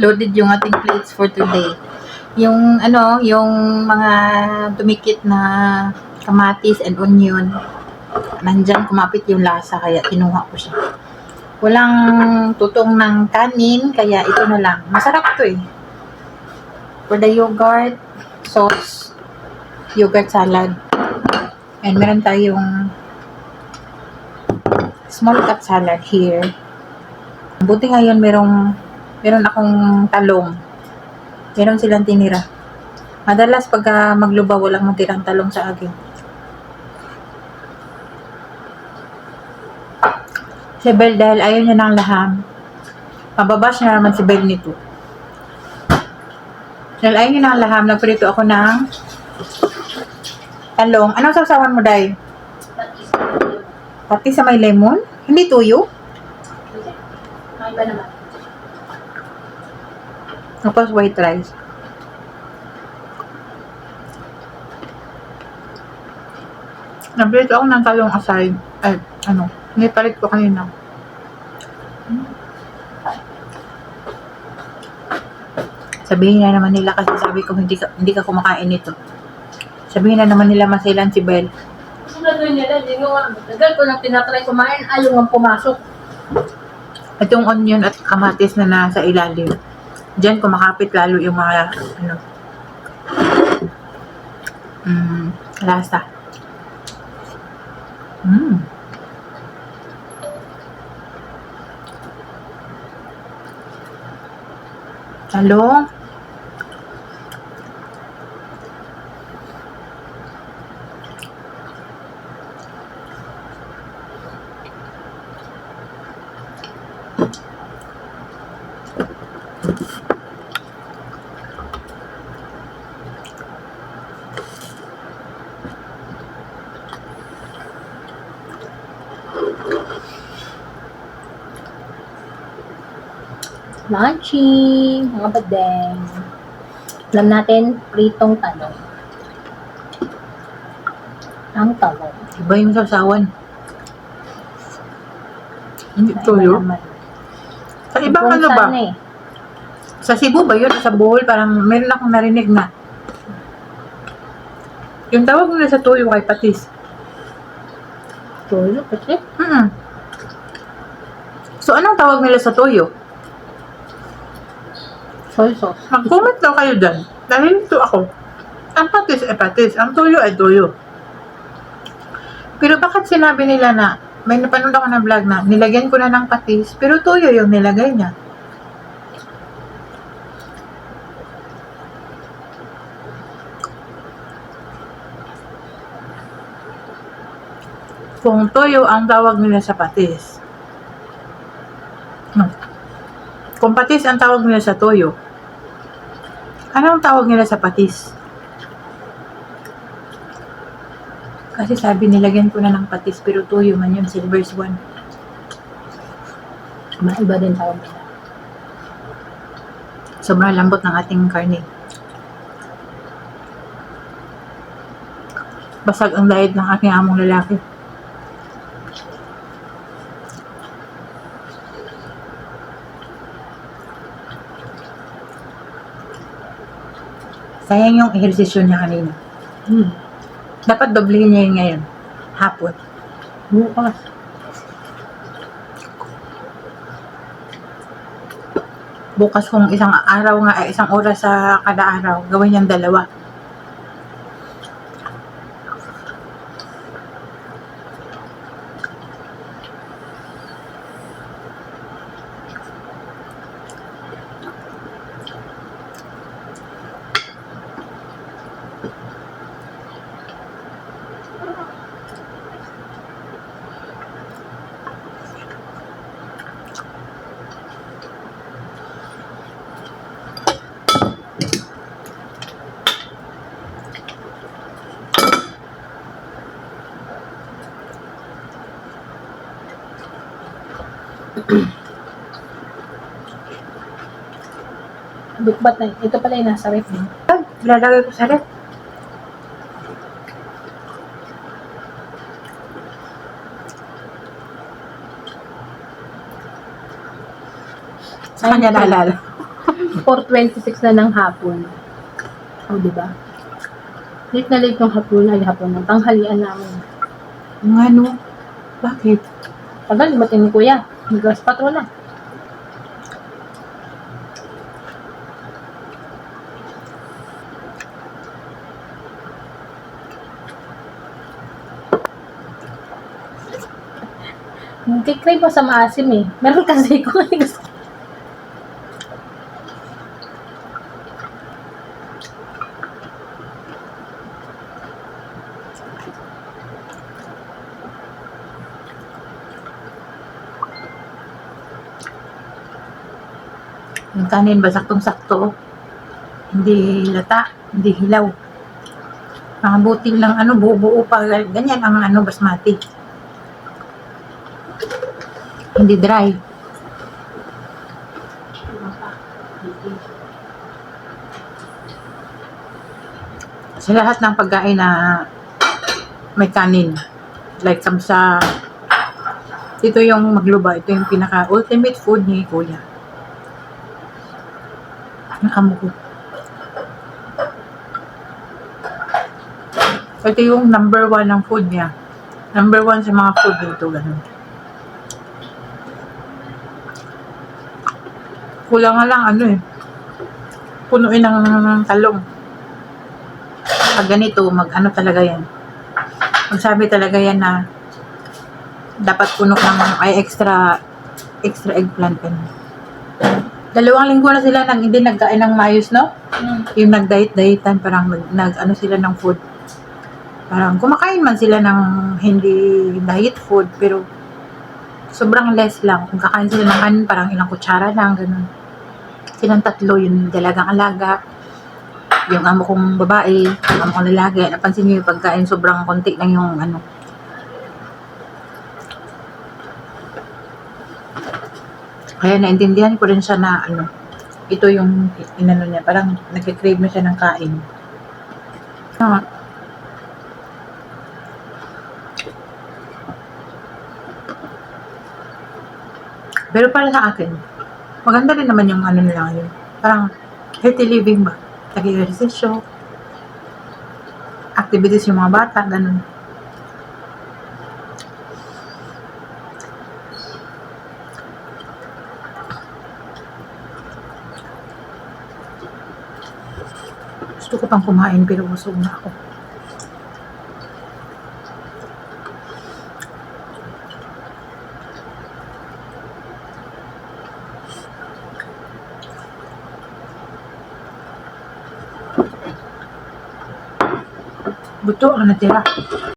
Loaded yung ating plates for today. Yung yung mga dumikit na kamatis and onion, nandyan kumapit yung lasa kaya kinuha ko siya. Walang tutong ng kanin kaya ito na lang. Masarap to eh. For the yogurt sauce, yogurt salad. And meron tayong small cut salad here. Buti ngayon meron akong talong. Meron silang tinira. Madalas pagka magluba walang matirang talong sa akin. Si Belle dahil ayaw niya ng laham. Mababash na naman si Belle nito. Dahil ayaw niya ng laham, nagprito ako ng talong. Anong sausawan mo, Day? Pati sa may lemon? Hindi tuyo? May iba naman. Tapos white rice. Nagprito ako ng talong aside. Nipalit ko kanina. Sabihin na naman nila kasi sabi ko hindi ka kumakain nito. Sabihin na naman nila masilan si Belle. Kasi gagawin nila, hindi mo nga. Tagal ko lang tinatry kumain, ayaw nga pumasok. Itong onion at kamatis na nasa ilalim. Diyan kumakapit lalo yung mga lasa. Talong. Lunching, mga badeng. Alam natin, pritong talong. Ang talong. Iba yung sausawan. Hindi Iba tuyo. naman. Sa ibang Kung ano ba? saan eh. Sa Cebu ba yun? Sa Bohol, parang meron akong narinig na. Yung tawag nila sa tuyo kay patis. Tuyo, kasi. So, anong tawag nila sa tuyo? Soy sauce. Mag-comment daw kayo dyan. Dahil ito ako. Ang patis ay patis. Ang tuyo ay tuyo. Pero bakit sinabi nila na, may napanood ako na vlog na, nilagyan ko na ng patis, pero tuyo yung nilagay niya. Kung tuyo ang tawag nila sa patis. Kung patis ang tawag nila sa toyo, anong tawag nila sa patis? Kasi sabi nilagyan ko na ng patis pero toyo man yun, silver swan. Iba din tawag nila. Sobrang lambot ng ating karne. Basag ang diet ng aking among lalaki. Sayang yung ehersisyo niya kanina. Dapat doblehin niya yun ngayon. Hapon. Bukas. Bukas kung isang araw nga, isang oras sa kada araw, gawin niyang 2. Ba't na, ito pala yung nasa ref. Lalagay ko sa ref. Sa kanya naalala. 4:26 na ng hapon. O, diba? Late na late ng hapon. Ay, hapon ng tanghalian namin. Yung ano, bakit? Tagal, dumating ni Kuya. Nag-gas patrol na. Nagkikrave pa sa maasim eh. Meron kasi ko. Yung kanin ba saktong-sakto? Hindi lata, hindi hilaw. Mga butil lang ano, buo-buo pa. Ganyan ang ano, basmati. Hindi dry. Sa lahat ng pagkain na may kanin, like samsa, ito yung magluba, ito yung pinaka-ultimate food ni Kuya. Ang amo ko. Ito yung number 1 ng food niya. Number 1 sa mga food dito, ganun. Kulang nga lang, ano eh, punuin ng talong. Pag ganito, mag-ano talaga yan. Magsabi talaga yan na dapat puno ng, ay extra eggplant yan. 2 linggo na sila nang hindi nagkain ng maayos, no? Yung nag-diet-dietan, parang nag-ano sila ng food. Parang kumakain man sila ng hindi diet food, pero sobrang less lang. Kung kakain sila ng kanin, parang ilang kutsara lang, ganun. Silang 3, yung dalagang alaga, yung amo kong babae, yung amo kong lalaki. Napansin niyo yung pagkain, sobrang konti lang yung ano. Kaya naintindihan ko rin siya na ano, ito yung inano niya, parang nagkikrave na siya ng kain. Pero para sa akin, maganda rin naman yung ano nila ngayon. Parang healthy living ba? Nag-exercise, activities yung mga bata, ganun. Gusto ko pang kumain pero busog na ako. Buto ang natira.